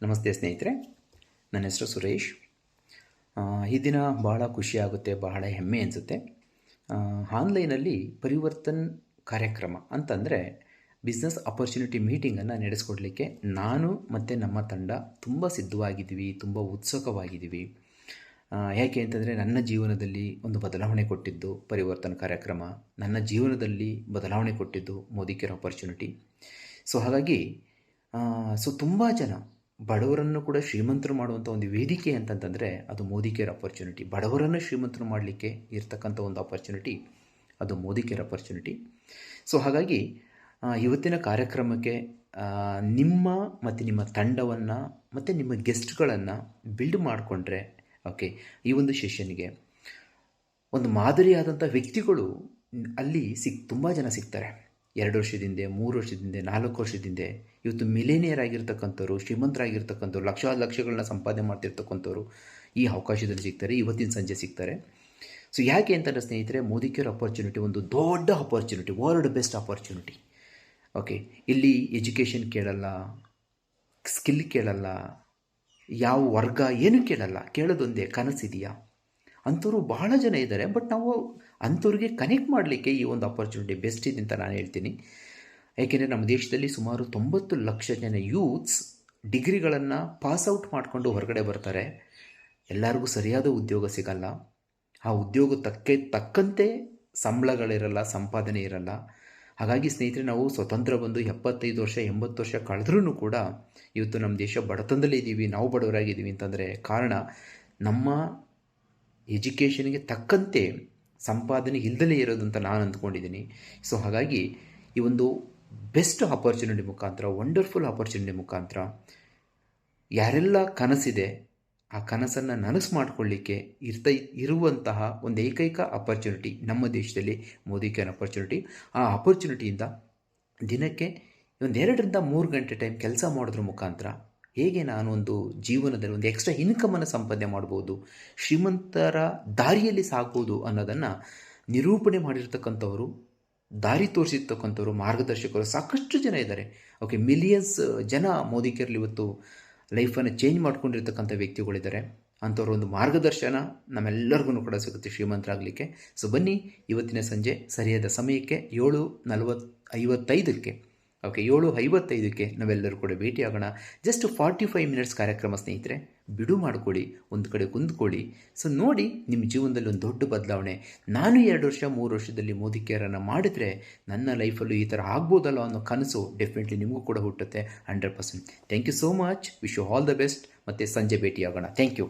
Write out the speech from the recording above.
ನಮಸ್ತೆ ಸ್ನೇಹಿತರೆ, ನನ್ನ ಹೆಸರು ಸುರೇಶ್. ಈ ದಿನ ಬಹಳ ಖುಷಿಯಾಗುತ್ತೆ, ಬಹಳ ಹೆಮ್ಮೆ ಅನಿಸುತ್ತೆ. ಆನ್ಲೈನಲ್ಲಿ ಪರಿವರ್ತನ್ ಕಾರ್ಯಕ್ರಮ ಅಂತಂದರೆ ಬಿಸ್ನೆಸ್ ಅಪರ್ಚುನಿಟಿ ಮೀಟಿಂಗನ್ನು ನಡೆಸ್ಕೊಡ್ಲಿಕ್ಕೆ ನಾನು ಮತ್ತು ನಮ್ಮ ತಂಡ ತುಂಬ ಸಿದ್ಧವಾಗಿದ್ದೀವಿ, ತುಂಬ ಉತ್ಸುಕವಾಗಿದ್ದೀವಿ. ಯಾಕೆ ಅಂತಂದರೆ ನನ್ನ ಜೀವನದಲ್ಲಿ ಒಂದು ಬದಲಾವಣೆ ಕೊಟ್ಟಿದ್ದು ಪರಿವರ್ತನ್ ಕಾರ್ಯಕ್ರಮ, ನನ್ನ ಜೀವನದಲ್ಲಿ ಬದಲಾವಣೆ ಕೊಟ್ಟಿದ್ದು ಮೋದಿ ಕೇರ್ ಅಪರ್ಚುನಿಟಿ. ಹಾಗಾಗಿ ತುಂಬ ಜನ ಬಡವರನ್ನು ಕೂಡ ಶ್ರೀಮಂತರು ಮಾಡುವಂಥ ಒಂದು ವೇದಿಕೆ ಅಂತಂತಂದರೆ ಅದು ಮೋದಿ ಕೇರ್ ಅಪರ್ಚುನಿಟಿ. ಬಡವರನ್ನು ಶ್ರೀಮಂತರು ಮಾಡಲಿಕ್ಕೆ ಇರ್ತಕ್ಕಂಥ ಒಂದು ಅಪರ್ಚುನಿಟಿ ಅದು ಮೋದಿ ಕೇರ್ ಅಪರ್ಚುನಿಟಿ. ಹಾಗಾಗಿ ಇವತ್ತಿನ ಕಾರ್ಯಕ್ರಮಕ್ಕೆ ನಿಮ್ಮ ಮತ್ತು ನಿಮ್ಮ ತಂಡವನ್ನು ಮತ್ತು ನಿಮ್ಮ ಗೆಸ್ಟ್ಗಳನ್ನು ಬಿಲ್ಡ್ ಮಾಡಿಕೊಂಡ್ರೆ ಓಕೆ, ಈ ಒಂದು ಸೆಷನ್ಗೆ ಒಂದು ಮಾದರಿಯಾದಂಥ ವ್ಯಕ್ತಿಗಳು ಅಲ್ಲಿ ತುಂಬ ಜನ ಸಿಗ್ತಾರೆ. 2 ವರ್ಷದಿಂದ, 3 ವರ್ಷದಿಂದ, 4 ವರ್ಷದಿಂದ ಇವತ್ತು ಮಿಲೇನಿಯರ್ ಆಗಿರ್ತಕ್ಕಂಥವ್ರು, ಶ್ರೀಮಂತರಾಗಿರ್ತಕ್ಕಂಥವ್ರು, ಲಕ್ಷಗಳನ್ನ ಸಂಪಾದನೆ ಮಾಡ್ತಿರ್ತಕ್ಕಂಥವ್ರು ಈ ಅವಕಾಶದಲ್ಲಿ ಸಿಗ್ತಾರೆ, ಇವತ್ತಿನ ಸಂಜೆ ಸಿಗ್ತಾರೆ. ಯಾಕೆ ಅಂತಂದರೆ ಸ್ನೇಹಿತರೆ, ಮೋದಿ ಕೇರ್ ಅಪರ್ಚುನಿಟಿ ಒಂದು ದೊಡ್ಡ opportunity, world best opportunity. Okay, ಇಲ್ಲಿ ಎಜುಕೇಷನ್ ಕೇಳಲ್ಲ, ಸ್ಕಿಲ್ ಕೇಳಲ್ಲ, ಯಾವ ವರ್ಗ ಏನು ಕೇಳಲ್ಲ, ಕೇಳೋದೊಂದೇ ಕನಸಿದೆಯಾ. ಅಂಥವ್ರು ಬಹಳ ಜನ ಇದ್ದಾರೆ. ಬಟ್ ನಾವು ಅಂಥವ್ರಿಗೆ ಕನೆಕ್ಟ್ ಮಾಡಲಿಕ್ಕೆ ಈ ಒಂದು ಅಪರ್ಚುನಿಟಿ ಬೆಸ್ಟ್ ಇದೆ ಅಂತ ನಾನು ಹೇಳ್ತೀನಿ. ಏಕೆಂದರೆ ನಮ್ಮ ದೇಶದಲ್ಲಿ ಸುಮಾರು 90 ಲಕ್ಷ ಜನ ಯೂತ್ಸ್ ಡಿಗ್ರಿಗಳನ್ನು ಪಾಸ್ಔಟ್ ಮಾಡಿಕೊಂಡು ಹೊರಗಡೆ ಬರ್ತಾರೆ. ಎಲ್ಲರಿಗೂ ಸರಿಯಾದ ಉದ್ಯೋಗ ಸಿಗಲ್ಲ, ಆ ಉದ್ಯೋಗ ತಕ್ಕಂತೆ ಸಂಬಳಗಳಿರಲ್ಲ, ಸಂಪಾದನೆ ಇರಲ್ಲ. ಹಾಗಾಗಿ ಸ್ನೇಹಿತರೆ, ನಾವು ಸ್ವತಂತ್ರ ಬಂದು 75 ವರ್ಷ 80 ವರ್ಷ ಕಳೆದ್ರೂ ಕೂಡ ಇವತ್ತು ನಮ್ಮ ದೇಶ ಬಡತನದಲ್ಲೇ ಇದ್ದೀವಿ, ನಾವು ಬಡವರಾಗಿದ್ದೀವಿ ಅಂತಂದರೆ ಕಾರಣ ನಮ್ಮ ಎಜುಕೇಷನ್ಗೆ ತಕ್ಕಂತೆ ಸಂಪಾದನೆ ಇಲ್ಲದಲೇ ಇರೋದು ಅಂತ ನಾನು ಅಂದ್ಕೊಂಡಿದ್ದೀನಿ. ಹಾಗಾಗಿ ಈ ಒಂದು ಬೆಸ್ಟ್ ಅಪರ್ಚುನಿಟಿ ಮುಖಾಂತರ, ವಂಡರ್ಫುಲ್ ಅಪರ್ಚುನಿಟಿ ಮುಖಾಂತರ ಯಾರೆಲ್ಲ ಕನಸಿದೆ ಆ ಕನಸನ್ನು ನನಸು ಮಾಡಿಕೊಳ್ಳಿಕ್ಕೆ ಇರುವಂತಹ ಒಂದು ಏಕೈಕ ಅಪರ್ಚುನಿಟಿ ನಮ್ಮ ದೇಶದಲ್ಲಿ ಮೋದಿ ಕೇರ್ ಅಪರ್ಚುನಿಟಿ. ಆ ಅಪರ್ಚುನಿಟಿಯಿಂದ ದಿನಕ್ಕೆ 2 ರಿಂದ 3 ಗಂಟೆ ಟೈಮ್ ಕೆಲಸ ಮಾಡೋದ್ರ ಮುಖಾಂತರ ಹೇಗೆ ನಾನು ಒಂದು ಜೀವನದಲ್ಲಿ ಒಂದು ಎಕ್ಸ್ಟ್ರಾ ಇನ್ಕಮನ್ನು ಸಂಪಾದನೆ ಮಾಡ್ಬೋದು, ಶ್ರೀಮಂತರ ದಾರಿಯಲ್ಲಿ ಸಾಗ್ಬೋದು ಅನ್ನೋದನ್ನು ನಿರೂಪಣೆ ಮಾಡಿರ್ತಕ್ಕಂಥವರು, ದಾರಿ ತೋರಿಸಿರ್ತಕ್ಕಂಥವ್ರು, ಮಾರ್ಗದರ್ಶಕರು ಸಾಕಷ್ಟು ಜನ ಇದ್ದಾರೆ. ಓಕೆ, ಮಿಲಿಯನ್ಸ್ ಜನ ಮೋದಿ ಕೇರ್ಲಿ ಇವತ್ತು ಲೈಫನ್ನು ಚೇಂಜ್ ಮಾಡ್ಕೊಂಡಿರ್ತಕ್ಕಂಥ ವ್ಯಕ್ತಿಗಳಿದ್ದಾರೆ. ಅಂಥವ್ರ ಒಂದು ಮಾರ್ಗದರ್ಶನ ನಮ್ಮೆಲ್ಲರಿಗೂ ಕೂಡ ಸಿಗುತ್ತೆ ಶ್ರೀಮಂತರಾಗಲಿಕ್ಕೆ. ಬನ್ನಿ, ಇವತ್ತಿನ ಸಂಜೆ ಸರಿಯಾದ ಸಮಯಕ್ಕೆ 7:55ಕ್ಕೆ ಓಕೆ, 7:55ಕ್ಕೆ ನಾವೆಲ್ಲರೂ ಕೂಡ ಭೇಟಿಯಾಗೋಣ. ಜಸ್ಟ್ 45 ಮಿನಿಟ್ಸ್ ಕಾರ್ಯಕ್ರಮ ಸ್ನೇಹಿತರೆ, ಬಿಡು ಮಾಡ್ಕೊಳ್ಳಿ, ಒಂದು ಕಡೆ ಕುಂದ್ಕೊಳ್ಳಿ. ನೋಡಿ, ನಿಮ್ಮ ಜೀವನದಲ್ಲಿ ಒಂದು ದೊಡ್ಡ ಬದಲಾವಣೆ. ನಾನು 2 ವರ್ಷ 3 ವರ್ಷದಲ್ಲಿ ಮೋದಿ ಕೇರನ್ನು ಮಾಡಿದರೆ ನನ್ನ ಲೈಫಲ್ಲೂ ಈ ಥರ ಆಗ್ಬೋದಲ್ಲ ಅನ್ನೋ ಕನಸು ಡೆಫಿನೆಟ್ಲಿ ನಿಮಗೂ ಕೂಡ ಹುಟ್ಟುತ್ತೆ 100%. Thank you so much. Wish you all the best. ಮತ್ತು ಸಂಜೆ ಭೇಟಿಯಾಗೋಣ. Thank you.